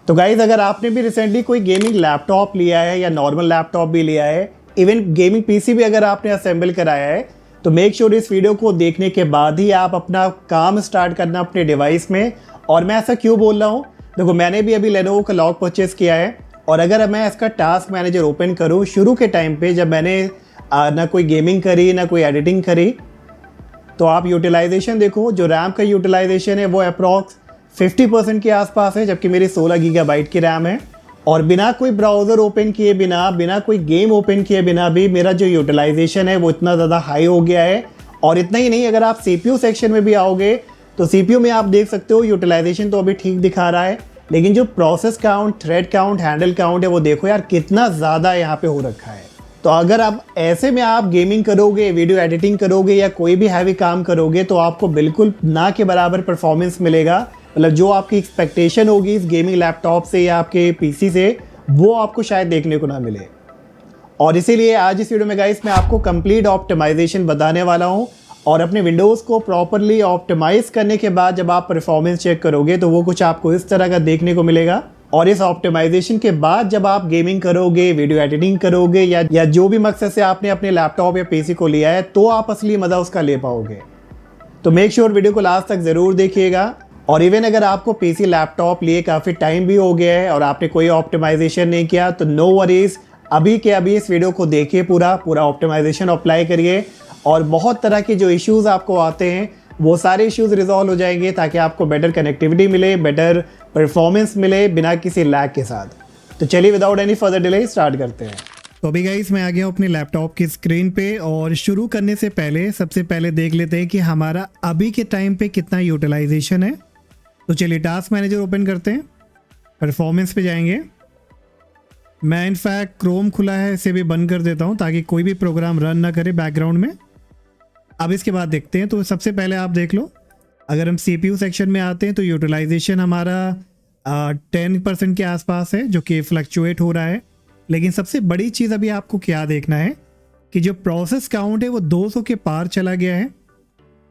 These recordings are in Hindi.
तो गाइज अगर आपने भी रिसेंटली कोई गेमिंग लैपटॉप लिया है या नॉर्मल लैपटॉप भी लिया है, इवन गेमिंग पीसी भी अगर आपने असेंबल कराया है, तो मेक श्योर इस वीडियो को देखने के बाद ही आप अपना काम स्टार्ट करना अपने डिवाइस में। और मैं ऐसा क्यों बोल रहा हूँ, देखो मैंने भी अभी लेनोवो का लॉक परचेस किया है और अगर मैं इसका टास्क मैनेजर ओपन करूँ शुरू के टाइम पे जब मैंने ना कोई गेमिंग करी ना कोई एडिटिंग करी, तो आप यूटिलाइजेशन देखो, जो रैम का यूटिलाइजेशन है वो अप्रॉक्स 50% के आसपास है, जबकि मेरी 16 गीगाबाइट की रैम है। और बिना कोई ब्राउज़र ओपन किए बिना कोई गेम ओपन किए बिना भी मेरा जो यूटिलाइजेशन है वो इतना ज़्यादा हाई हो गया है। और इतना ही नहीं, अगर आप CPU सेक्शन में भी आओगे तो CPU में आप देख सकते हो यूटिलाइजेशन तो अभी ठीक दिखा रहा है, लेकिन जो process count, thread count, handle count है वो देखो यार कितना ज़्यादा यहाँ पे हो रखा है। तो अगर आप ऐसे में आप गेमिंग करोगे, वीडियो एडिटिंग करोगे या कोई भी हैवी काम करोगे तो आपको बिल्कुल ना के बराबर परफॉर्मेंस मिलेगा। मतलब जो आपकी एक्सपेक्टेशन होगी इस गेमिंग लैपटॉप से या आपके पीसी से, वो आपको शायद देखने को ना मिले। और इसीलिए आज इस वीडियो में गाइस मैं आपको कंप्लीट ऑप्टिमाइजेशन बताने वाला हूँ। और अपने विंडोज़ को प्रॉपरली ऑप्टिमाइज़ करने के बाद जब आप परफॉर्मेंस चेक करोगे तो वो कुछ आपको इस तरह का देखने को मिलेगा। और इस ऑप्टिमाइजेशन के बाद जब आप गेमिंग करोगे, वीडियो एडिटिंग करोगे या जो भी मकसद से आपने अपने लैपटॉप या पीसी को लिया है, तो आप असली मज़ा उसका ले पाओगे। तो मेक श्योर वीडियो को लास्ट तक ज़रूर देखिएगा। और इवन अगर आपको पीसी लैपटॉप लिए काफ़ी टाइम भी हो गया है और आपने कोई ऑप्टिमाइजेशन नहीं किया तो नो वरीज, अभी के अभी इस वीडियो को देखिए, पूरा ऑप्टिमाइजेशन अप्लाई करिए और बहुत तरह के जो इश्यूज़ आपको आते हैं वो सारे इश्यूज़ रिजॉल्व हो जाएंगे, ताकि आपको बेटर कनेक्टिविटी मिले, बेटर परफॉर्मेंस मिले बिना किसी लैग के साथ। तो चलिए without any further delay start करते हैं। तो अभी गाइस मैं आ गया हूँ अपने लैपटॉप की स्क्रीन पे और शुरू करने से पहले सबसे पहले देख लेते हैं कि हमारा अभी के टाइम पे कितना यूटिलाइजेशन है। तो चलिए टास्क मैनेजर ओपन करते हैं, परफॉर्मेंस पे जाएंगे। मैं इनफैक्ट क्रोम खुला है, इसे भी बंद कर देता हूँ ताकि कोई भी प्रोग्राम रन ना करे बैकग्राउंड में। अब इसके बाद देखते हैं। तो सबसे पहले आप देख लो, अगर हम CPU सेक्शन में आते हैं तो यूटिलाइजेशन हमारा 10% के आसपास है, जो कि फ्लक्चुएट हो रहा है। लेकिन सबसे बड़ी चीज़ अभी आपको क्या देखना है कि जो प्रोसेस काउंट है वो 200 के पार चला गया है।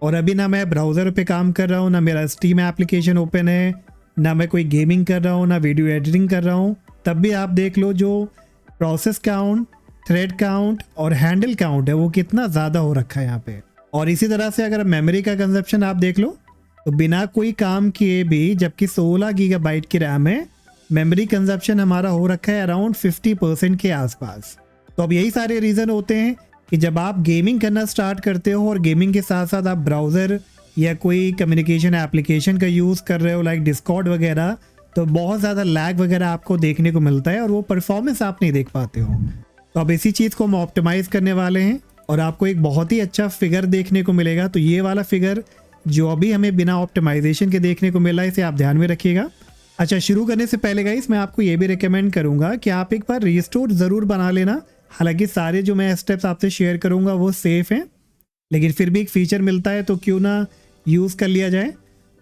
और अभी ना मैं ब्राउज़र पे काम कर रहा हूँ, ना मेरा स्टीम एप्लीकेशन ओपन है, ना मैं कोई गेमिंग कर रहा हूँ, ना वीडियो एडिटिंग कर रहा हूँ। तब भी आप देख लो जो प्रोसेस काउंट, थ्रेड काउंट और हैंडल काउंट है वो कितना ज़्यादा हो रखा है यहाँ पे। और इसी तरह से अगर मेमोरी का कंजप्शन आप देख लो तो बिना कोई काम किए भी, जबकि 16 गीगाबाइट की रैम है, मेमोरी कंजप्शन हमारा हो रखा है अराउंड 50% के आसपास। तो अब यही सारे रीज़न होते हैं कि जब आप गेमिंग करना स्टार्ट करते हो और गेमिंग के साथ साथ आप ब्राउज़र या कोई कम्युनिकेशन एप्लीकेशन का यूज़ कर रहे हो लाइक डिस्कॉर्ड वगैरह, तो बहुत ज़्यादा लैग वगैरह आपको देखने को मिलता है और वो परफॉर्मेंस आप नहीं देख पाते हो। तो अब इसी चीज़ को हम ऑप्टिमाइज़ करने वाले हैं और आपको एक बहुत ही अच्छा फिगर देखने को मिलेगा। तो ये वाला फिगर जो अभी हमें बिना ऑप्टिमाइजेशन के देखने को मिला है, इसे आप ध्यान में रखिएगा। अच्छा, शुरू करने से पहले गाइस मैं आपको ये भी रिकमेंड करूँगा कि आप एक बार रिस्टोर ज़रूर बना लेना। हालांकि सारे जो मैं स्टेप्स आपसे शेयर करूँगा वो सेफ़ हैं, लेकिन फिर भी एक फ़ीचर मिलता है तो क्यों ना यूज़ कर लिया जाए।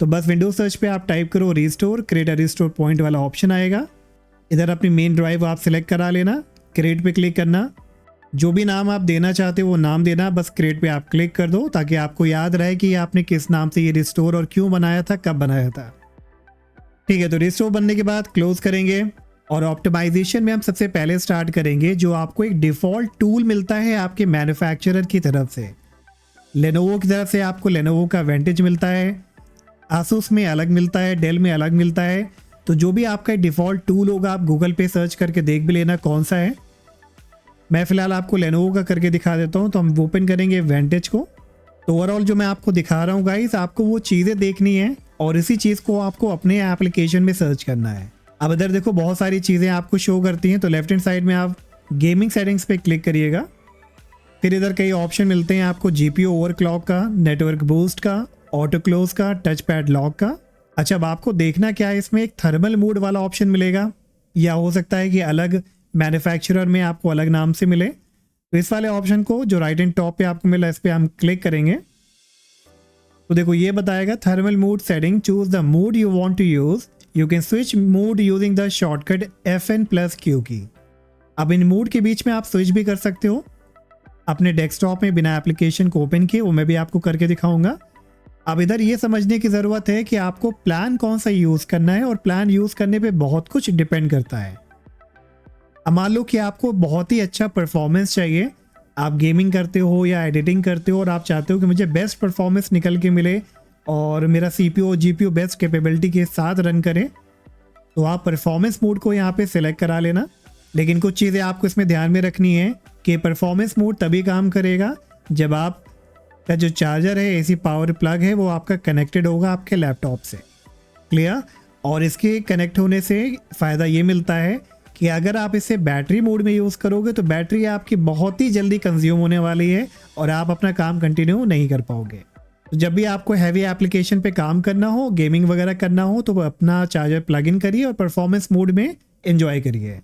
तो बस विंडोज सर्च पे आप टाइप करो restore, create a restore point वाला ऑप्शन आएगा। इधर अपनी मेन ड्राइव आप सिलेक्ट करा लेना, क्रिएट पे क्लिक करना, जो भी नाम आप देना चाहते हो वो नाम देना, बस क्रिएट पे आप क्लिक कर दो ताकि आपको याद रहे कि आपने किस नाम से ये रिस्टोर और क्यों बनाया था, कब बनाया था। ठीक है, तो रिस्टोर बनने के बाद क्लोज करेंगे और ऑप्टिमाइजेशन में हम सबसे पहले स्टार्ट करेंगे जो आपको एक डिफ़ॉल्ट टूल मिलता है आपके मैन्युफैक्चरर की तरफ से। लेनोवो की तरफ से आपको लेनोवो का वेंटेज मिलता है, आसूस में अलग मिलता है, डेल में अलग मिलता है। तो जो भी आपका डिफ़ॉल्ट टूल होगा आप गूगल पे सर्च करके देख भी लेना कौन सा है। मैं फ़िलहाल आपको लेनोवो का करके दिखा देता हूँ। तो हम ओपन करेंगे वेंटेज को। तो ओवरऑल जो मैं आपको दिखा रहा हूँ गाइस, आपको वो चीज़ें देखनी है और इसी चीज़ को आपको अपने एप्लीकेशन में सर्च करना है। अब इधर देखो बहुत सारी चीज़ें आपको शो करती हैं। तो लेफ्ट हैंड साइड में आप गेमिंग सेटिंग्स पे क्लिक करिएगा। फिर इधर कई ऑप्शन मिलते हैं आपको, GPU ओवरक्लॉक का, नेटवर्क बूस्ट का, ऑटो क्लोज का, टच पैड लॉक का। अच्छा, अब आपको देखना क्या है, इसमें एक थर्मल मोड वाला ऑप्शन मिलेगा या हो सकता है कि अलग मैन्युफैक्चरर में आपको अलग नाम से मिले। तो इस वाले ऑप्शन को जो राइट एंड टॉप पे आपको मिला, इस पर हम क्लिक करेंगे तो देखो ये बताएगा thermal mode setting, choose the mode you want to use, you can switch mode using the shortcut FN+Q key. अब इन मोड के बीच में आप स्विच भी कर सकते हो अपने डेस्कटॉप में बिना एप्लीकेशन को ओपन किए, वो मैं भी आपको करके दिखाऊंगा। अब इधर ये समझने की ज़रूरत है कि आपको प्लान कौन सा यूज़ करना है, और प्लान यूज़ करने पे बहुत कुछ डिपेंड करता है। अब मान लो कि आपको बहुत ही अच्छा परफॉर्मेंस चाहिए, आप गेमिंग करते हो या एडिटिंग करते हो और आप चाहते हो कि मुझे बेस्ट परफॉर्मेंस निकल के मिले और मेरा CPU और GPU बेस्ट कैपेबिलिटी के साथ रन करे, तो आप परफॉर्मेंस मोड को यहाँ पे सिलेक्ट करा लेना। लेकिन कुछ चीज़ें आपको इसमें ध्यान में रखनी है कि परफॉर्मेंस मोड तभी काम करेगा जब आपका जो चार्जर है, AC पावर प्लग है, वो आपका कनेक्टेड होगा आपके लैपटॉप से। क्लियर? और इसके कनेक्ट होने से फ़ायदा ये मिलता है कि अगर आप इसे बैटरी मोड में यूज़ करोगे तो बैटरी आपकी बहुत ही जल्दी कंज्यूम होने वाली है और आप अपना काम कंटिन्यू नहीं कर पाओगे। तो जब भी आपको हैवी एप्लीकेशन पे काम करना हो, गेमिंग वगैरह करना हो, तो अपना चार्जर प्लग इन करिए और परफॉर्मेंस मोड में एंजॉय करिए।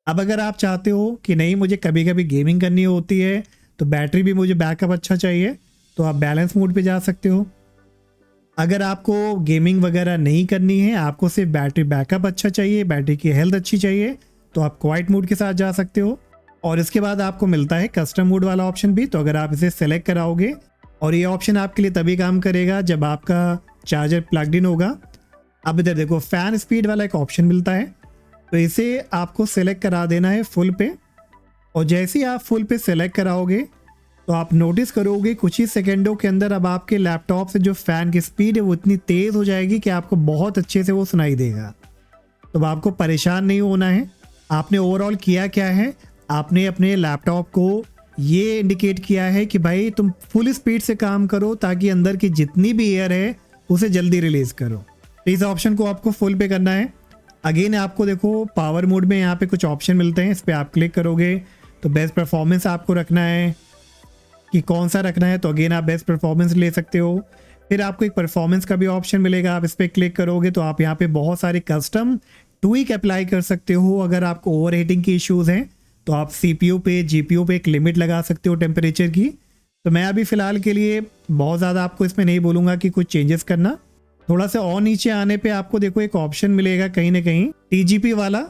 अब अगर आप चाहते हो कि नहीं मुझे कभी कभी गेमिंग करनी होती है तो बैटरी भी मुझे बैकअप अच्छा चाहिए, तो आप बैलेंस मोड पे जा सकते हो। अगर आपको गेमिंग वगैरह नहीं करनी है, आपको सिर्फ बैटरी बैकअप अच्छा चाहिए, बैटरी की हेल्थ अच्छी चाहिए, तो आप क्वाइट मोड के साथ जा सकते हो। और इसके बाद आपको मिलता है कस्टम मोड वाला ऑप्शन भी, तो अगर आप इसे सेलेक्ट कराओगे, और ये ऑप्शन आपके लिए तभी काम करेगा जब आपका चार्जर प्लग्ड इन होगा। अब इधर देखो फ़ैन स्पीड वाला एक ऑप्शन मिलता है, तो इसे आपको सेलेक्ट करा देना है फुल पे। और जैसे ही आप फुल पे सेलेक्ट कराओगे तो आप नोटिस करोगे कुछ ही सेकेंडों के अंदर अब आपके लैपटॉप से जो फ़ैन की स्पीड है वो इतनी तेज़ हो जाएगी कि आपको बहुत अच्छे से वो सुनाई देगा। तो अब आपको परेशान नहीं होना है। आपने ओवरऑल किया क्या है, आपने अपने लैपटॉप को ये इंडिकेट किया है कि भाई तुम फुल स्पीड से काम करो ताकि अंदर की जितनी भी एयर है उसे जल्दी रिलीज़ करो। तो इस ऑप्शन को आपको फुल पे करना है। अगेन आपको देखो पावर मोड में यहाँ पे कुछ ऑप्शन मिलते हैं, इस पर आप क्लिक करोगे तो बेस्ट परफॉर्मेंस आपको रखना है कि कौन सा रखना है, तो अगेन आप बेस्ट परफॉर्मेंस ले सकते हो। फिर आपको एक परफॉर्मेंस का भी ऑप्शन मिलेगा, आप इस पर क्लिक करोगे तो आप यहाँ पे बहुत सारे कस्टम ट्वीक अप्लाई कर सकते हो। अगर आपको ओवर हीटिंग की इश्यूज़ हैं तो आप CPU पे GPU पे एक लिमिट लगा सकते हो टेम्परेचर की। तो मैं अभी फ़िलहाल के लिए बहुत ज़्यादा आपको इसमें नहीं बोलूँगा कि कुछ चेंजेस करना। थोड़ा सा और नीचे आने पे आपको देखो एक ऑप्शन मिलेगा कहीं ना कहीं TGP वाला,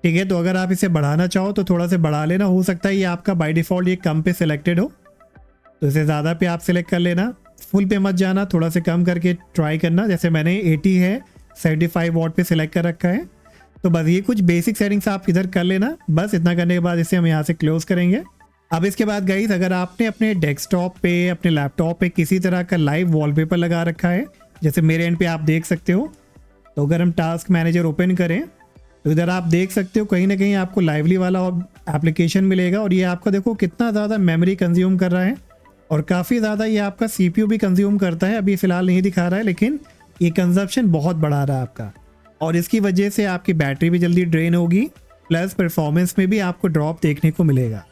ठीक है। तो अगर आप इसे बढ़ाना चाहो तो थोड़ा सा बढ़ा लेना, हो सकता है ये आपका बाय डिफ़ॉल्ट ये कम पे सिलेक्टेड हो, तो इसे ज़्यादा पे आप सिलेक्ट कर लेना। फुल पे मत जाना, थोड़ा से कम करके ट्राई करना। जैसे मैंने 80 है 75 वॉट पे सिलेक्ट कर रखा है। तो बस ये कुछ बेसिक सेटिंग्स आप इधर कर लेना। बस इतना करने के बाद इसे हम यहाँ से क्लोज करेंगे। अब इसके बाद गाइस, अगर आपने अपने डेस्कटॉप पे, अपने लैपटॉप पे किसी तरह का लाइव वॉलपेपर लगा रखा है, जैसे मेरे एंड पे आप देख सकते हो, तो अगर हम टास्क मैनेजर ओपन करें तो इधर आप देख सकते हो कहीं ना कहीं आपको लाइवली वाला एप्लीकेशन मिलेगा। और ये आपका देखो कितना ज़्यादा मेमोरी कंज्यूम कर रहा है और काफ़ी ज़्यादा ये आपका CPU भी कंज्यूम करता है। अभी फ़िलहाल नहीं दिखा रहा है, लेकिन ये कंजप्शन बहुत बढ़ा रहा है आपका, और इसकी वजह से आपकी बैटरी भी जल्दी ड्रेन होगी, प्लस परफॉर्मेंस में भी आपको ड्रॉप देखने को मिलेगा।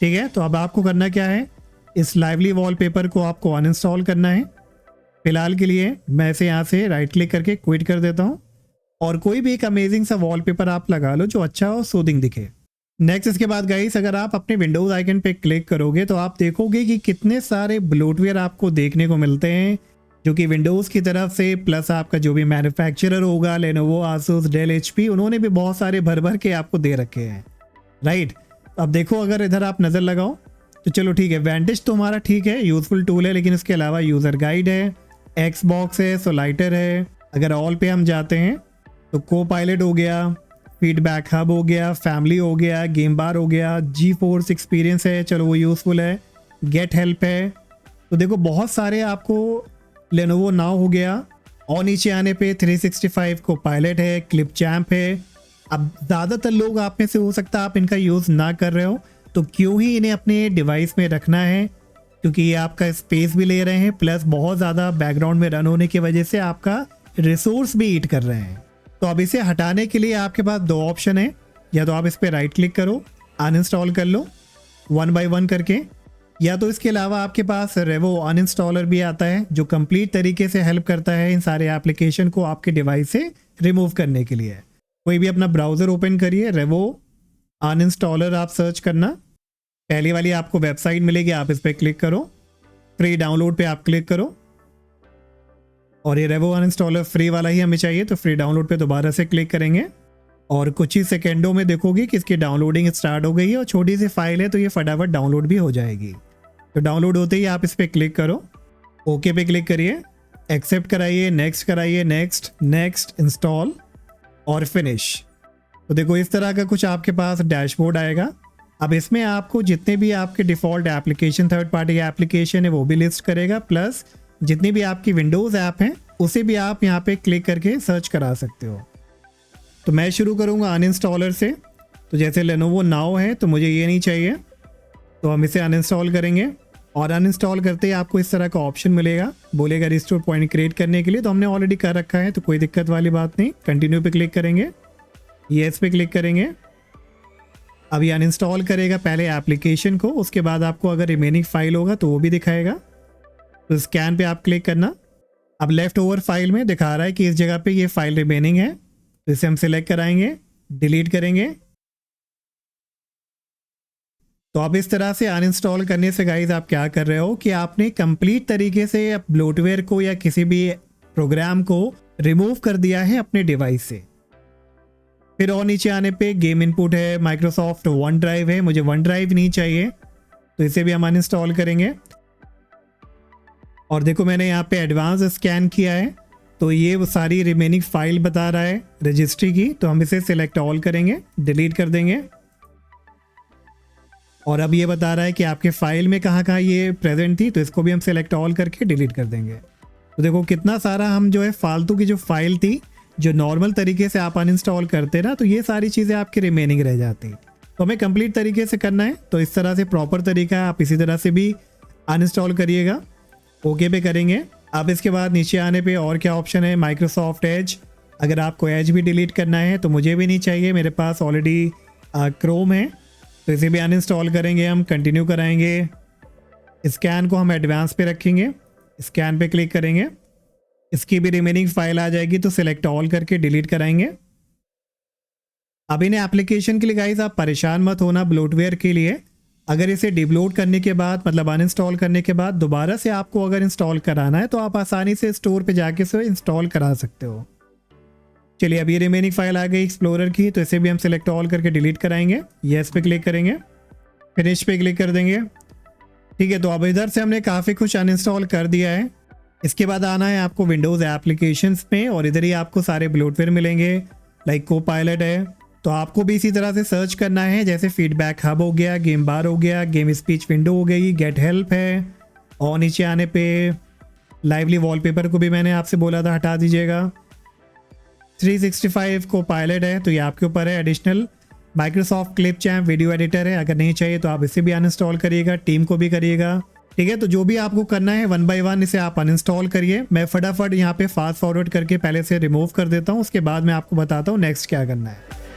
ठीक है, तो अब आपको करना क्या है, इस लाइवली वॉलपेपर को आपको अनइंस्टॉल करना है। फिलहाल के लिए मैं इसे यहाँ से राइट क्लिक करके क्विट कर देता हूँ, और कोई भी एक अमेजिंग सा वॉलपेपर आप लगा लो जो अच्छा और सूदिंग दिखे। नेक्स्ट इसके बाद गाइस, अगर आप अपने विंडोज़ आइकन पे क्लिक करोगे तो आप देखोगे कि कितने सारे ब्लोटवेयर आपको देखने को मिलते हैं, जो कि विंडोज़ की तरफ से, प्लस आपका जो भी मैन्युफैक्चरर होगा, लेनोवो, आसूस, डेल, HP, उन्होंने भी बहुत सारे भर भर के आपको दे रखे हैं। राइट, अब देखो अगर इधर आप नज़र लगाओ तो चलो ठीक है, वेंटेज तो हमारा ठीक है, यूज़फुल टूल है, लेकिन इसके अलावा यूज़र गाइड है, Xbox है, सोलाइटर है। अगर ऑल पे हम जाते हैं तो को पायलट हो गया, फीडबैक हब हो गया, फैमिली हो गया, गेम बार हो गया, GeForce एक्सपीरियंस है, चलो वो यूज़फुल है, गेट हेल्प है। तो देखो बहुत सारे आपको, लेनोवो नाउ हो गया, और नीचे आने पे 365 को पायलट है, क्लिप चैम्प है। अब ज़्यादातर लोग आप में से हो सकता है आप इनका यूज़ ना कर रहे हो, तो क्यों ही इन्हें अपने डिवाइस में रखना है, क्योंकि ये आपका स्पेस भी ले रहे हैं, प्लस बहुत ज़्यादा बैकग्राउंड में रन होने की वजह से आपका रिसोर्स भी ईट कर रहे हैं। तो अब इसे हटाने के लिए आपके पास दो ऑप्शन है, या तो आप इस पर राइट क्लिक करो, अनइंस्टॉल कर लो 1 by 1 करके, या तो इसके अलावा आपके पास रेवो अनइंस्टॉलर भी आता है जो कंप्लीट तरीके से हेल्प करता है इन सारे एप्लीकेशन को आपके डिवाइस से रिमूव करने के लिए। कोई भी अपना ब्राउज़र ओपन करिए, रेवो अनइंस्टॉलर आप सर्च करना, पहली वाली आपको वेबसाइट मिलेगी, आप इस पर क्लिक करो, फ्री डाउनलोड पे आप क्लिक करो, और ये रेवो अनइंस्टॉलर फ्री वाला ही हमें चाहिए, तो फ्री डाउनलोड पे दोबारा से क्लिक करेंगे और कुछ ही सेकेंडों में देखोगे कि इसकी डाउनलोडिंग स्टार्ट हो गई है, और छोटी सी फाइल है तो ये फटाफट डाउनलोड भी हो जाएगी। तो डाउनलोड होते ही आप इस पर क्लिक करो, ओके पे क्लिक करिए, एक्सेप्ट कराइए, नेक्स्ट कराइए, नेक्स्ट नेक्स्ट, इंस्टॉल और फिनिश। तो देखो इस तरह का कुछ आपके पास डैशबोर्ड आएगा। अब इसमें आपको जितने भी आपके default application, third party application है वो भी लिस्ट करेगा, प्लस जितनी भी आपकी विंडोज़ ऐप हैं उसे भी आप यहाँ पे क्लिक करके सर्च करा सकते हो। तो मैं शुरू करूँगा अनइंस्टॉलर से। तो जैसे लेनोवो नाउ है तो मुझे ये नहीं चाहिए, तो हम इसे अनइंस्टॉल करेंगे। और अनइंस्टॉल करते ही आपको इस तरह का ऑप्शन मिलेगा, बोलेगा रिस्टोर पॉइंट क्रिएट करने के लिए। तो हमने ऑलरेडी कर रखा है तो कोई दिक्कत वाली बात नहीं। कंटिन्यू पे क्लिक करेंगे, येस पे क्लिक करेंगे। अभी अनइंस्टॉल करेगा पहले एप्लीकेशन को, उसके बाद आपको अगर रिमेनिंग फाइल होगा तो वो भी दिखाएगा। तो स्कैन पे आप क्लिक करना। अब लेफ्ट ओवर फाइल में दिखा रहा है कि इस जगह पे ये फाइल रिमेनिंग है, तो इसे हम सिलेक्ट कराएंगे, डिलीट करेंगे। तो अब इस तरह से अनइंस्टॉल करने से गाइज आप क्या कर रहे हो कि आपने कंप्लीट तरीके से ब्लोटवेयर को या किसी भी प्रोग्राम को रिमूव कर दिया है अपने डिवाइस से। फिर और नीचे आने पे गेम इनपुट है, माइक्रोसॉफ्ट वन ड्राइव है, मुझे वन ड्राइव नहीं चाहिए तो इसे भी हम अनइंस्टॉल करेंगे। और देखो मैंने यहाँ पे एडवांस स्कैन किया है तो ये वो सारी रिमेनिंग फाइल बता रहा है रजिस्ट्री की, तो हम इसे सिलेक्ट ऑल करेंगे, डिलीट कर देंगे। और अब ये बता रहा है कि आपके फाइल में कहाँ कहाँ ये प्रेजेंट थी, तो इसको भी हम सिलेक्ट ऑल करके डिलीट कर देंगे। तो देखो कितना सारा हम जो है फालतू की जो फाइल थी जो नॉर्मल तरीके से आप अनइंस्टॉल करते ना, तो ये सारी चीज़ें आपकी रिमेनिंग रह जाती। तो हमें कंप्लीट तरीके से करना है, तो इस तरह से प्रॉपर तरीका है, आप इसी तरह से भी अनइंस्टॉल करिएगा। ओके पे करेंगे। अब इसके बाद नीचे आने पे और क्या ऑप्शन है, माइक्रोसॉफ्ट एज। अगर आपको एज भी डिलीट करना है तो मुझे भी नहीं चाहिए, मेरे पास ऑलरेडी क्रोम है, तो इसे भी अनइंस्टॉल करेंगे हम, कंटिन्यू कराएंगे। स्कैन को हम एडवांस पे रखेंगे, स्कैन पे क्लिक करेंगे, इसकी भी रिमेनिंग फाइल आ जाएगी तो सिलेक्ट ऑल करके डिलीट कराएंगे। अब इन एप्लीकेशन के लिए गाइस आप परेशान मत होना ब्लोटवेयर के लिए। अगर इसे डिबलोड करने के बाद मतलब अनइंस्टॉल करने के बाद दोबारा से आपको अगर इंस्टॉल कराना है तो आप आसानी से स्टोर पे जाके से इंस्टॉल करा सकते हो। चलिए अब ये रिमेनिंग फाइल आ गई एक्सप्लोरर की, तो इसे भी हम सिलेक्ट ऑल करके डिलीट कराएंगे। येस पे क्लिक करेंगे, फिनिश पे क्लिक कर देंगे। ठीक है, तो अब इधर से हमने काफ़ी कुछ अनइंस्टॉल कर दिया है। इसके बाद आना है आपको विंडोज़ एप्लीकेशंस में और इधर ही आपको सारे ब्लोटवेयर मिलेंगे, लाइक कोपायलट है। तो आपको भी इसी तरह से सर्च करना है, जैसे फीडबैक हब हो गया, गेम बार हो गया, गेम स्पीच विंडो हो गई, गेट हेल्प है। और नीचे आने पे लाइवली वॉलपेपर को भी मैंने आपसे बोला था हटा दीजिएगा। 365 कोपायलट है, तो ये आपके ऊपर है। Additional Microsoft clip champ video editor है, अगर नहीं चाहिए तो आप इसे भी अनइंस्टॉल करिएगा, टीम को भी करिएगा। ठीक है, तो जो भी आपको करना है वन बाय वन इसे आप अनइंस्टॉल करिए। मैं फटाफट यहाँ पे फास्ट फॉरवर्ड करके पहले से रिमूव कर देता हूँ, उसके बाद मैं आपको बताता हूँ नेक्स्ट क्या करना है।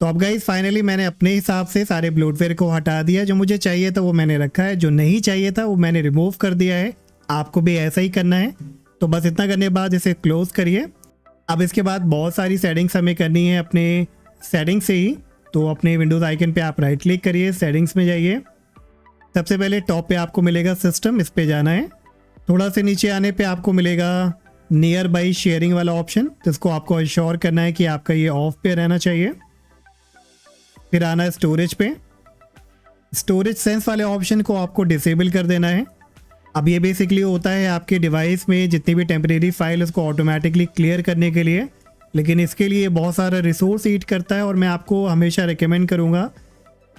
तो अब गाइस फाइनली मैंने अपने हिसाब से सारे ब्लोटवेयर को हटा दिया। जो मुझे चाहिए था वो मैंने रखा है, जो नहीं चाहिए था वो मैंने रिमूव कर दिया है। आपको भी ऐसा ही करना है। तो बस इतना करने के बाद इसे क्लोज करिए। अब इसके बाद बहुत सारी सेटिंग्स हमें करनी है अपने सेटिंग्स से ही। तो अपने विंडोज़ आइकन पे आप राइट क्लिक करिए, सेटिंग्स में जाइए। सबसे पहले टॉप पे आपको मिलेगा सिस्टम, इस पे जाना है। थोड़ा से नीचे आने पे आपको मिलेगा नियर बाई शेयरिंग वाला ऑप्शन, तो इसको आपको अश्योर करना है कि आपका ये ऑफ पे रहना चाहिए। फिर आना है स्टोरेज पे, स्टोरेज सेंस वाले ऑप्शन को आपको डिसेबल कर देना है। अब ये बेसिकली होता है आपके डिवाइस में जितनी भी टेम्परेरी फाइल उसको ऑटोमेटिकली क्लियर करने के लिए, लेकिन इसके लिए बहुत सारा रिसोर्स ईट करता है और मैं आपको हमेशा रिकमेंड करूँगा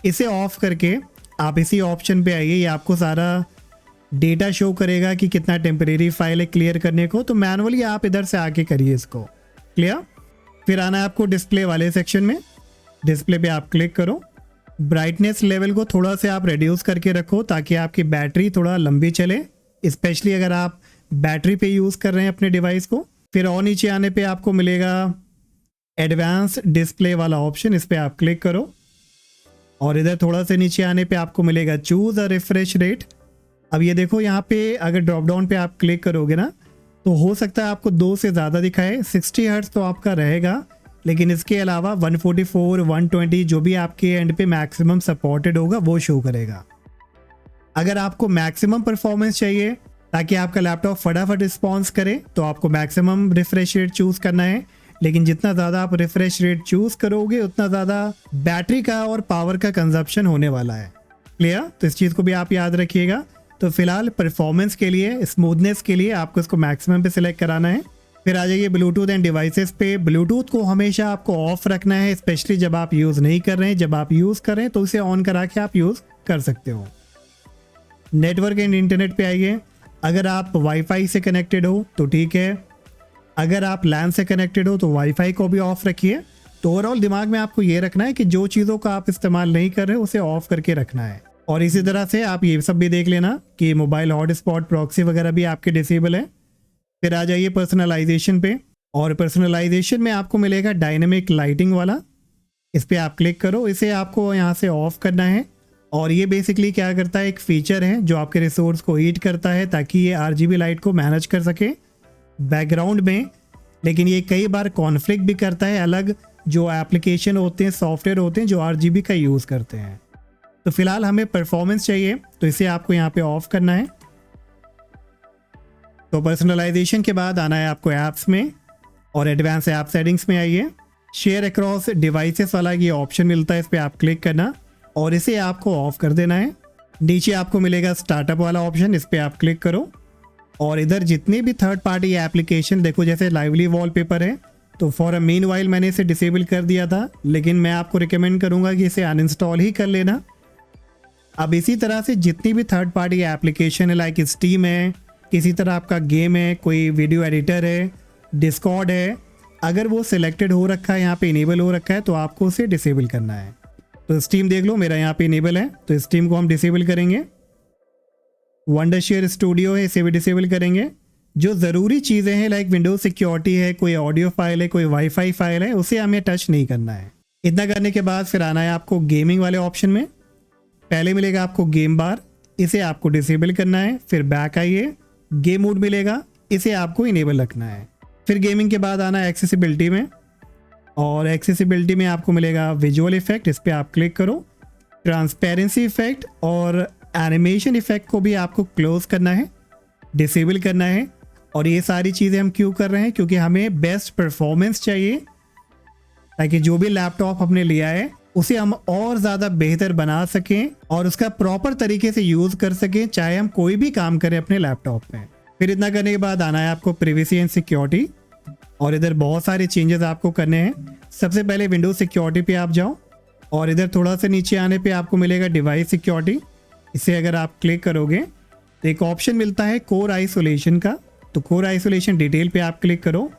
इसे ऑफ करके आप इसी ऑप्शन पे आइए। ये आपको सारा डेटा शो करेगा कि कितना टेम्परेरी फाइल है क्लियर करने को, तो मैनुअली आप इधर से आके करिए इसको क्लियर। फिर आना है आपको डिस्प्ले वाले सेक्शन में, डिस्प्ले पे आप क्लिक करो। ब्राइटनेस लेवल को थोड़ा से आप रिड्यूस करके रखो ताकि आपकी बैटरी थोड़ा लंबी चले, स्पेशली अगर आप बैटरी पे यूज़ कर रहे हैं अपने डिवाइस को। फिर और नीचे आने पे आपको मिलेगा एडवांस डिस्प्ले वाला ऑप्शन, इस पर आप क्लिक करो और इधर थोड़ा से नीचे आने पे आपको मिलेगा चूज़ अ रिफ्रेश रेट। अब ये देखो यहाँ पे अगर ड्रॉप डाउन पे आप क्लिक करोगे ना तो हो सकता है आपको 2 से ज़्यादा दिखाए। 60 हर्ट्ज तो आपका रहेगा, लेकिन इसके अलावा 144, 120 जो भी आपके एंड पे मैक्सिमम सपोर्टेड होगा वो शो करेगा। अगर आपको मैक्सिमम परफॉर्मेंस चाहिए ताकि आपका लैपटॉप फटाफट रिस्पॉन्स करे। तो आपको मैक्सिमम रिफ्रेश रेट चूज़ करना है, लेकिन जितना ज़्यादा आप रिफ्रेश रेट चूज़ करोगे उतना ज़्यादा बैटरी का और पावर का कंजप्शन होने वाला है। क्लियर? तो इस चीज़ को भी आप याद रखिएगा। तो फिलहाल परफॉर्मेंस के लिए, स्मूथनेस के लिए आपको इसको मैक्सिमम पे सिलेक्ट कराना है। फिर आ जाइए ब्लूटूथ एंड डिवाइसेस पे। ब्लूटूथ को हमेशा आपको ऑफ रखना है, स्पेशली जब आप यूज़ नहीं कर रहे हैं। जब आप यूज़ कर रहे हैं तो उसे ऑन करा के आप यूज़ कर सकते हो। नेटवर्क एंड इंटरनेट पे आइए। अगर आप वाईफाई से कनेक्टेड हो तो ठीक है, अगर आप लैन से कनेक्टेड हो तो वाईफाई को भी ऑफ रखिए। तो ओवरऑल दिमाग में आपको ये रखना है कि जो चीज़ों का आप इस्तेमाल नहीं कर रहे उसे ऑफ करके रखना है। और इसी तरह से आप ये सब भी देख लेना कि मोबाइल हॉटस्पॉट, प्रॉक्सी वगैरह भी आपके डिसेबल है। फिर आ जाइए पर्सनलाइजेशन पे, और पर्सनलाइजेशन में आपको मिलेगा डायनेमिक लाइटिंग वाला। इस पर आप क्लिक करो, इसे आपको यहाँ से ऑफ करना है। और ये बेसिकली क्या करता है, एक फीचर है जो आपके रिसोर्स को हीट करता है ताकि ये RGB लाइट को मैनेज कर सके बैकग्राउंड में। लेकिन ये कई बार कॉन्फ्लिक्ट भी करता है अलग जो एप्लीकेशन होते हैं, सॉफ्टवेयर होते हैं जो RGB का यूज़ करते हैं। तो फिलहाल हमें परफॉर्मेंस चाहिए, तो इसे आपको यहाँ पे ऑफ करना है। तो पर्सनलाइजेशन के बाद आना है आपको ऐप्स में, और एडवांस ऐप सेटिंग्स में आइए। शेयर अक्रॉस डिवाइसेस वाला ये ऑप्शन मिलता है, इस पर आप क्लिक करना और इसे आपको ऑफ कर देना है। नीचे आपको मिलेगा स्टार्टअप वाला ऑप्शन, इस पर आप क्लिक करो। और इधर जितने भी थर्ड पार्टी एप्लीकेशन देखो, जैसे लाइवली वॉलपेपर है, तो फॉर अ मीन वाइल मैंने इसे डिसेबल कर दिया था, लेकिन मैं आपको रिकमेंड करूँगा कि इसे अनइंस्टॉल ही कर लेना। अब इसी तरह से जितनी भी थर्ड पार्टी एप्लीकेशन है, लाइक स्टीम है, किसी तरह आपका गेम है, कोई वीडियो एडिटर है, डिस्कॉर्ड है, अगर वो सिलेक्टेड हो रखा है, यहाँ पे इनेबल हो रखा है, तो आपको उसे डिसेबल करना है। तो स्टीम देख लो, मेरा यहाँ पे इनेबल है, तो स्टीम को हम डिसेबल करेंगे। वंडरशेयर स्टूडियो है, इसे भी डिसेबल करेंगे। जो ज़रूरी चीज़ें हैं लाइक विंडोज सिक्योरिटी है, कोई ऑडियो फाइल है, कोई वाईफाई फाइल है, उसे हमें टच नहीं करना है। इतना करने के बाद फिर आना है आपको गेमिंग वाले ऑप्शन में। पहले मिलेगा आपको गेम बार, इसे आपको डिसेबल करना है। फिर बैक आइए, गेम मोड मिलेगा, इसे आपको इनेबल रखना है। फिर गेमिंग के बाद आना है एक्सेसिबिलिटी में, और एक्सेसिबिलिटी में आपको मिलेगा विजुअल इफेक्ट, इस पर आप क्लिक करो। ट्रांसपेरेंसी इफेक्ट और एनिमेशन इफेक्ट को भी आपको क्लोज करना है, डिसेबल करना है। और ये सारी चीज़ें हम क्यों कर रहे हैं, क्योंकि हमें बेस्ट परफॉर्मेंस चाहिए, ताकि जो भी लैपटॉप हमने लिया है उसे हम और ज़्यादा बेहतर बना सकें और उसका प्रॉपर तरीके से यूज़ कर सकें, चाहे हम कोई भी काम करें अपने लैपटॉप में। फिर इतना करने के बाद आना है आपको प्राइवेसी एंड सिक्योरिटी, और इधर बहुत सारे चेंजेस आपको करने हैं। सबसे पहले विंडोज सिक्योरिटी पे आप जाओ, और इधर थोड़ा सा नीचे आने पे आपको मिलेगा डिवाइस सिक्योरिटी। इसे अगर आप क्लिक करोगे तो एक ऑप्शन मिलता है कोर आइसोलेशन का, तो कोर आइसोलेशन डिटेल पे आप क्लिक करो,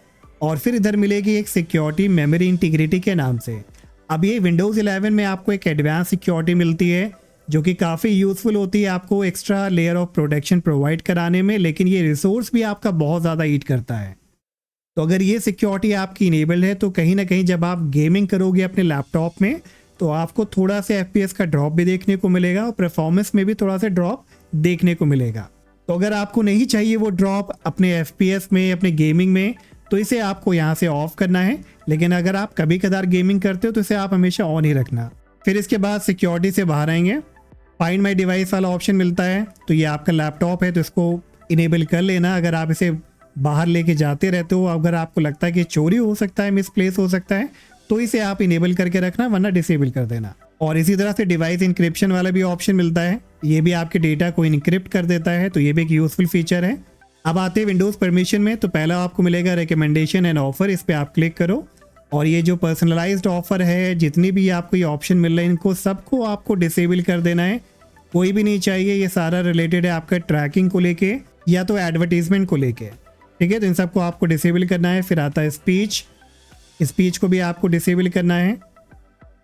और फिर इधर मिलेगी एक सिक्योरिटी मेमोरी इंटीग्रिटी के नाम से। अब ये विंडोज़ 11 में आपको एक एडवांस सिक्योरिटी मिलती है जो कि काफ़ी यूज़फुल होती है आपको extra layer of protection provide कराने में, लेकिन ये रिसोर्स भी आपका बहुत ज़्यादा ईट करता है। तो अगर ये सिक्योरिटी आपकी इनेबल्ड है तो कहीं ना कहीं जब आप गेमिंग करोगे अपने लैपटॉप में तो आपको थोड़ा सा FPS का ड्रॉप भी देखने को मिलेगा और परफॉर्मेंस में भी थोड़ा सा ड्रॉप देखने को मिलेगा। तो अगर आपको नहीं चाहिए वो ड्रॉप अपने FPS में, अपने गेमिंग में, तो इसे आपको यहाँ से ऑफ करना है। लेकिन अगर आप कभी कदार गेमिंग करते हो तो इसे आप हमेशा ऑन ही रखना। फिर इसके बाद सिक्योरिटी से बाहर आएंगे, फाइंड माई डिवाइस वाला ऑप्शन मिलता है, तो ये आपका लैपटॉप है तो इसको इनेबल कर लेना। अगर आप इसे बाहर लेके जाते रहते हो, अगर आपको लगता है कि चोरी हो सकता है, मिसप्लेस हो सकता है, तो इसे आप इनेबल करके रखना, वरना डिसेबल कर देना। और इसी तरह से डिवाइस इंक्रिप्शन वाला भी ऑप्शन मिलता है, ये भी आपके डेटा को इनक्रिप्ट कर देता है, तो ये भी एक यूजफुल फीचर है। अब आते हैं विंडोज़ परमिशन में, तो पहला आपको मिलेगा रिकमेंडेशन एंड ऑफर, इस पर आप क्लिक करो। और ये जो पर्सनलाइज्ड ऑफर है, जितनी भी आपको ये ऑप्शन मिल रहे हैं, इनको सबको आपको डिसेबल कर देना है, कोई भी नहीं चाहिए। ये सारा रिलेटेड है आपका ट्रैकिंग को लेके या तो एडवर्टीजमेंट को लेके, ठीक है। तो इन सबको आपको डिसेबल करना है। फिर आता है स्पीच को भी आपको डिसेबल करना है।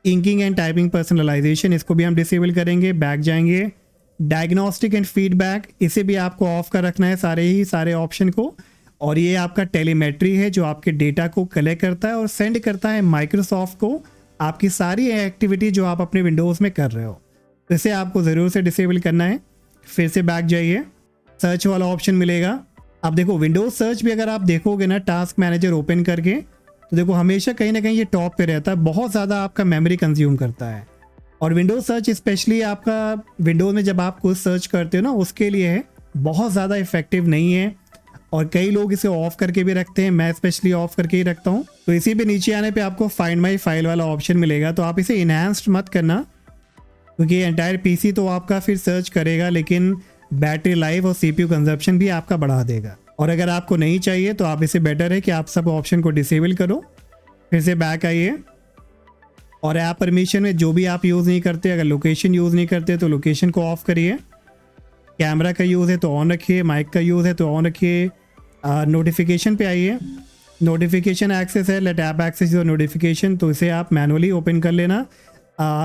इंकिंग एंड टाइपिंग पर्सनलाइजेशन, इसको भी हम डिसेबल करेंगे। बैक जाएंगे, डायग्नोस्टिक एंड फीडबैक, इसे भी आपको ऑफ कर रखना है, सारे ऑप्शन को। और ये आपका टेलीमेट्री है जो आपके डेटा को कलेक्ट करता है और सेंड करता है माइक्रोसॉफ्ट को आपकी सारी एक्टिविटी जो आप अपने विंडोज़ में कर रहे हो, तो इसे आपको ज़रूर से डिसेबल करना है। फिर से बैक जाइए, सर्च वाला ऑप्शन मिलेगा। अब देखो विंडोज सर्च भी अगर आप देखोगे ना टास्क मैनेजर ओपन करके, तो देखो हमेशा कहीं ना कहीं ये टॉप पे रहता है, बहुत ज़्यादा आपका मेमोरी कंज्यूम करता है। और विंडोज सर्च स्पेशली आपका विंडोज में जब आप कुछ सर्च करते हो ना, उसके लिए है बहुत ज़्यादा इफेक्टिव नहीं है और कई लोग इसे ऑफ करके भी रखते हैं, मैं स्पेशली ऑफ करके ही रखता हूँ। तो इसी पे नीचे आने पे आपको फाइंड माई फाइल वाला ऑप्शन मिलेगा, तो आप इसे इन्हांस्ड मत करना क्योंकि एंटायर पीसी तो आपका फिर सर्च करेगा लेकिन बैटरी लाइफ और सीपीयू कंजप्शन भी आपका बढ़ा देगा। और अगर आपको नहीं चाहिए तो आप इसे बेटर है कि आप सब ऑप्शन को डिसेबल करो। फिर से बैक आइए और ऐप परमिशन में जो भी आप यूज़ नहीं करते, अगर लोकेशन यूज़ नहीं करते तो लोकेशन को ऑफ करिए, कैमरा का यूज़ है तो ऑन रखिए, माइक का यूज़ है तो ऑन रखिए। नोटिफिकेशन पे आइए, नोटिफिकेशन एक्सेस है, let app access your notification, तो इसे आप मैनुअली ओपन कर लेना।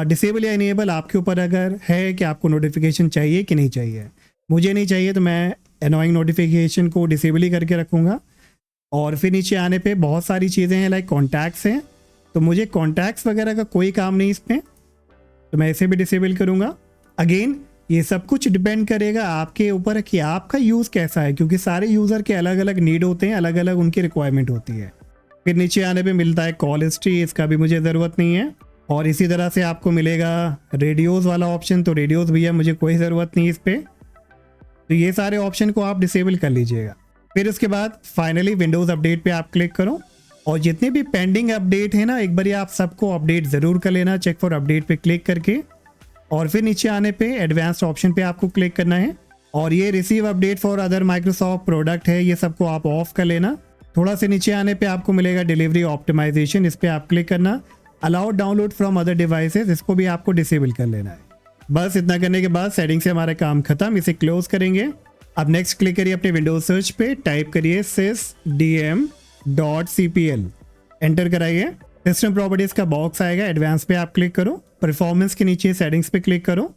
डिसेबल या इनेबल आपके ऊपर अगर है कि आपको नोटिफिकेशन चाहिए कि नहीं चाहिए। मुझे नहीं चाहिए तो मैं एनोइंग नोटिफिकेशन को डिसेबल ही करके रखूँगा। और फिर नीचे आने पे बहुत सारी चीज़ें हैं लाइक कॉन्टैक्ट्स हैं, तो मुझे कॉन्टैक्ट्स वगैरह का कोई काम नहीं इसमें, तो मैं इसे भी डिसेबल करूँगा। अगेन ये सब कुछ डिपेंड करेगा आपके ऊपर कि आपका यूज़ कैसा है, क्योंकि सारे यूज़र के अलग अलग नीड होते हैं, अलग अलग उनकी रिक्वायरमेंट होती है। फिर नीचे आने पे मिलता है कॉल हिस्ट्री, इसका भी मुझे ज़रूरत नहीं है। और इसी तरह से आपको मिलेगा रेडियोज़ वाला ऑप्शन, तो रेडियोज़ भी है, मुझे कोई ज़रूरत नहीं इस पर। तो ये सारे ऑप्शन को आप डिसेबल कर लीजिएगा। फिर उसके बाद फाइनली विंडोज़ अपडेट पे आप क्लिक करो और जितने भी पेंडिंग अपडेट है ना, एक बार आप सबको अपडेट ज़रूर कर लेना, चेक फॉर अपडेट पे क्लिक करके। और फिर नीचे आने पे एडवांस्ड ऑप्शन पे आपको क्लिक करना है और ये receive update for other Microsoft product है, ये सबको आप ऑफ कर लेना। थोड़ा से नीचे आने पे आपको मिलेगा डिलीवरी ऑप्टिमाइजेशन, इस पर आप क्लिक करना। Allow download from other devices, इसको भी आपको डिसेबल कर लेना है। बस इतना करने के बाद सेटिंग से हमारा काम खत्म, इसे क्लोज करेंगे। अब नेक्स्ट क्लिक करिए अपने विंडोज सर्च पे, टाइप करिए sysdm.cpl, एंटर कराइए। सिस्टम प्रॉपर्टीज का बॉक्स आएगा, एडवांस पे आप क्लिक करो, परफॉर्मेंस के नीचे सेटिंग्स पे क्लिक करो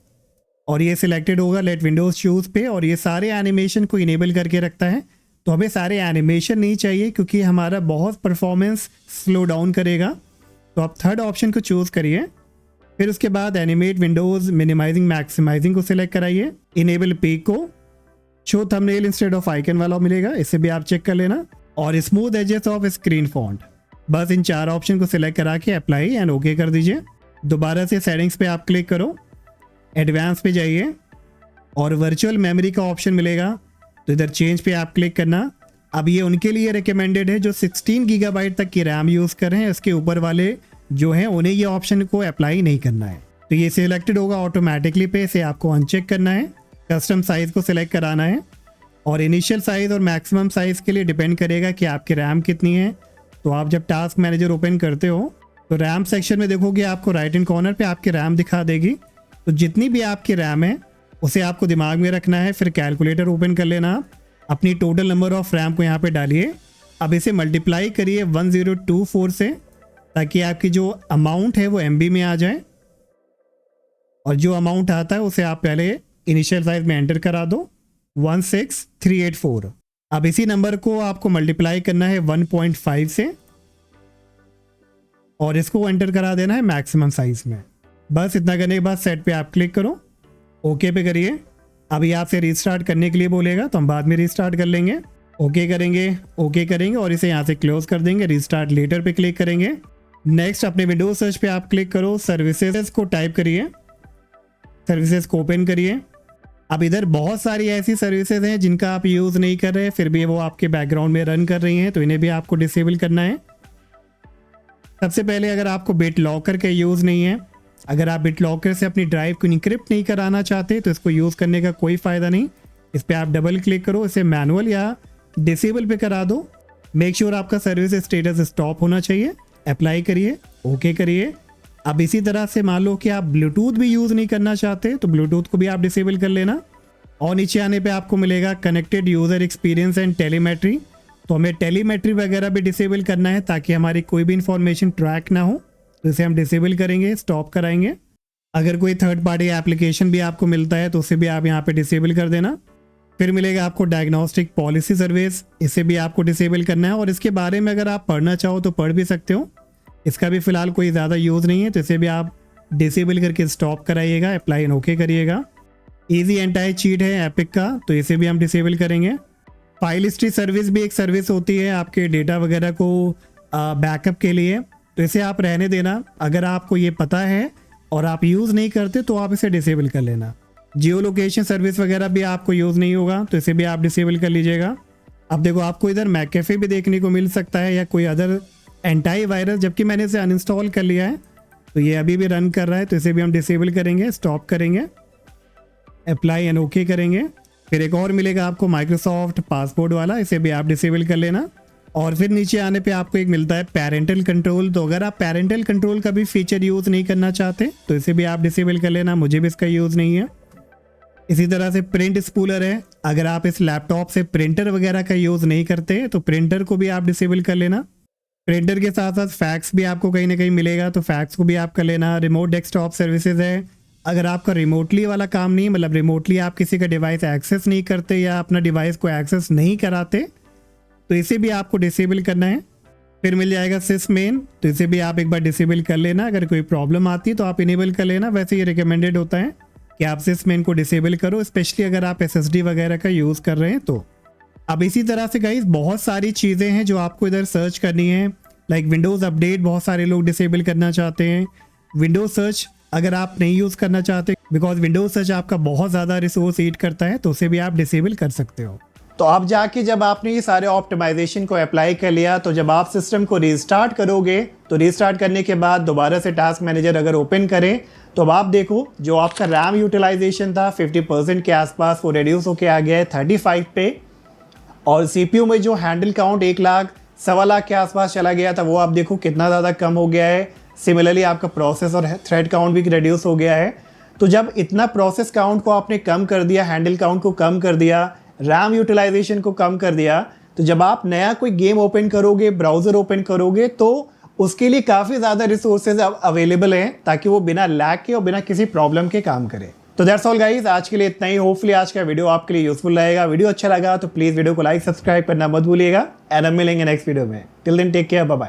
और ये सिलेक्टेड होगा लेट विंडोज चूज पे। और ये सारे एनिमेशन को इनेबल करके रखता है, तो हमें सारे एनिमेशन नहीं चाहिए क्योंकि हमारा बहुत परफॉर्मेंस स्लो डाउन करेगा। तो आप थर्ड ऑप्शन को चूज करिए। फिर उसके बाद एनिमेट विंडोज मिनिमाइजिंग मैक्सिमाइजिंग को सिलेक्ट कराइए। इनेबल पीक को show thumbnail instead of icon वाला मिलेगा, इसे भी आप चेक कर लेना। और smooth edges of screen font, बस इन चार ऑप्शन को सिलेक्ट करा के अप्लाई एंड ओके कर दीजिए। दोबारा से सेटिंग्स पे आप क्लिक करो, एडवांस पे जाइए और वर्चुअल मेमोरी का ऑप्शन मिलेगा, तो इधर चेंज पे आप क्लिक करना। अब ये उनके लिए रिकमेंडेड है जो 16 गीगाबाइट तक की रैम यूज़ कर रहे हैं, इसके ऊपर वाले जो हैं उन्हें ये ऑप्शन को अप्लाई नहीं करना है। तो ये सिलेक्टेड होगा ऑटोमेटिकली पे, इसे आपको अनचेक करना है। कस्टम साइज़ को सिलेक्ट कराना है और इनिशियल साइज़ और मैक्सिमम साइज़ के लिए डिपेंड करेगा कि आपकी रैम कितनी है। तो आप जब टास्क मैनेजर ओपन करते हो तो रैम सेक्शन में देखोगे आपको राइट हैंड कॉर्नर पे आपकी रैम दिखा देगी, तो जितनी भी आपकी रैम है उसे आपको दिमाग में रखना है। फिर कैलकुलेटर ओपन कर लेना, आप अपनी टोटल नंबर ऑफ रैम को यहाँ पे डालिए। अब इसे मल्टीप्लाई करिए 1024 से, ताकि आपकी जो अमाउंट है वो MB में आ जाए और जो अमाउंट आता है उसे आप पहले इनिशियल साइज में एंटर करा दो 16384। अब इसी नंबर को आपको मल्टीप्लाई करना है 1.5 से और इसको एंटर करा देना है मैक्सिमम साइज में। बस इतना करने के बाद सेट पे आप क्लिक करो, ओके पे करिए। अभी आपसे रीस्टार्ट करने के लिए बोलेगा, तो हम बाद में रीस्टार्ट कर लेंगे। ओके करेंगे और इसे यहाँ से क्लोज कर देंगे। रीस्टार्ट लेटर पे क्लिक करेंगे। नेक्स्ट अपने विंडोज सर्च पे आप क्लिक करो, सर्विसेज को टाइप करिए, सर्विसेज को ओपन करिए। अब इधर बहुत सारी ऐसी सर्विसेज हैं जिनका आप यूज़ नहीं कर रहे, फिर भी वो आपके बैकग्राउंड में रन कर रही हैं, तो इन्हें भी आपको डिसेबल करना है। सबसे पहले अगर आपको बिट लॉकर का यूज़ नहीं है, अगर आप बिट लॉकर से अपनी ड्राइव को इनक्रिप्ट नहीं कराना चाहते तो इसको यूज़ करने का कोई फ़ायदा नहीं। इस पर आप डबल क्लिक करो, इसे मैनुअल या डिसेबल पे करा दो। मेक श्योर आपका सर्विस स्टेटस स्टॉप होना चाहिए, अप्लाई करिए, ओके करिए। अब इसी तरह से मान लो कि आप ब्लूटूथ भी यूज़ नहीं करना चाहते तो ब्लूटूथ को भी आप डिसेबल कर लेना। और नीचे आने पे आपको मिलेगा connected user experience and telemetry, तो हमें टेलीमेट्री वगैरह भी डिसेबल करना है ताकि हमारी कोई भी इंफॉर्मेशन ट्रैक ना हो, तो इसे हम डिसेबल करेंगे, स्टॉप कराएंगे। अगर कोई थर्ड पार्टी एप्लीकेशन भी आपको मिलता है तो उसे भी आप यहाँ पे डिसेबल कर देना। फिर मिलेगा आपको डायग्नोस्टिक पॉलिसी सर्विस, इसे भी आपको डिसेबल करना है और इसके बारे में अगर आप पढ़ना चाहो तो पढ़ भी सकते हो। इसका भी फिलहाल कोई ज़्यादा यूज़ नहीं है, तो इसे भी आप डिसेबल करके स्टॉप कराइएगा, अप्लाई एंड ओके करिएगा। ईजी एंटी चीट है एपिक का, तो इसे भी हम डिसेबल करेंगे। फाइल हिस्ट्री सर्विस भी एक सर्विस होती है आपके डेटा वगैरह को बैकअप के लिए, तो इसे आप रहने देना। अगर आपको ये पता है और आप यूज़ नहीं करते तो आप इसे डिसेबल कर लेना। जियो लोकेशन सर्विस वगैरह भी आपको यूज़ नहीं होगा, तो इसे भी आप डिसेबल कर लीजिएगा। अब देखो आपको इधर मैकेफे भी देखने को मिल सकता है या कोई अदर एंटी वायरस, जबकि मैंने इसे अनइंस्टॉल कर लिया है तो ये अभी भी रन कर रहा है, तो इसे भी हम डिसेबल करेंगे, स्टॉप करेंगे, अप्लाई एंड ओके करेंगे। फिर एक और मिलेगा आपको माइक्रोसॉफ्ट पासपोर्ट वाला, इसे भी आप डिसेबल कर लेना। और फिर नीचे आने पे आपको एक मिलता है पेरेंटल कंट्रोल, तो अगर आप पेरेंटल कंट्रोल का भी फीचर यूज़ नहीं करना चाहते तो इसे भी आप डिसेबल कर लेना, मुझे भी इसका यूज़ नहीं है। इसी तरह से प्रिंट स्पूलर है, अगर आप इस लैपटॉप से प्रिंटर वगैरह का यूज़ नहीं करते तो प्रिंटर को भी आप डिसेबल कर लेना। प्रिंटर के साथ साथ फैक्स भी आपको कहीं ना कहीं मिलेगा, तो फैक्स को भी आप कर लेना। रिमोट डेस्कटॉप सर्विसेज है, अगर आपका रिमोटली वाला काम नहीं, मतलब रिमोटली आप किसी का डिवाइस एक्सेस नहीं करते या अपना डिवाइस को एक्सेस नहीं कराते, तो इसे भी आपको डिसेबल करना है। फिर मिल जाएगा सिस मेन, तो इसे भी आप एक बार डिसेबल कर लेना। अगर कोई प्रॉब्लम आती है तो आप इनेबल कर लेना, वैसे ये रिकमेंडेड होता है कि आप सिस मेन को डिसेबल करो, स्पेशली अगर आप SSD वगैरह का यूज़ कर रहे हैं तो। अब इसी तरह से गाइस बहुत सारी चीज़ें हैं जो आपको इधर सर्च करनी है, लाइक विंडोज़ अपडेट बहुत सारे लोग डिसेबल करना चाहते हैं। विंडोज सर्च अगर आप नहीं यूज़ करना चाहते, बिकॉज विंडोज सर्च आपका बहुत ज़्यादा रिसोर्स ईट करता है, तो उसे भी आप डिसेबल कर सकते हो। तो अब जाके जब आपने ये सारे ऑप्टिमाइजेशन को अप्लाई कर लिया, तो जब आप सिस्टम को रीस्टार्ट करोगे तो रीस्टार्ट करने के बाद दोबारा से टास्क मैनेजर अगर ओपन करें तो अब आप देखो जो आपका रैम यूटिलाइजेशन था 50% के आसपास, वो रिड्यूस होकर आ गया है 35 पे। और CPU में जो हैंडल काउंट 1 लाख 1.25 लाख के आसपास चला गया था, वो आप देखो कितना ज़्यादा कम हो गया है। सिमिलरली आपका प्रोसेस और थ्रेड काउंट भी रिड्यूस हो गया है। तो जब इतना प्रोसेस काउंट को आपने कम कर दिया, हैंडल काउंट को कम कर दिया, रैम यूटिलाइजेशन को कम कर दिया, तो जब आप नया कोई गेम ओपन करोगे, ब्राउज़र ओपन करोगे, तो उसके लिए काफ़ी ज़्यादा रिसोर्सेज अवेलेबल हैं ताकि वो बिना लैग के और बिना किसी प्रॉब्लम के काम करे। तो दैट्स ऑल गाइस, आज के लिए इतना ही। होपफुली आज का वीडियो आपके लिए यूजफुल रहेगा। वीडियो अच्छा लगा तो प्लीज़ वीडियो को लाइक सब्सक्राइब करना मत भूलिएगा, एंड हम मिलेंगे नेक्स्ट वीडियो में। Till then take care, bye bye.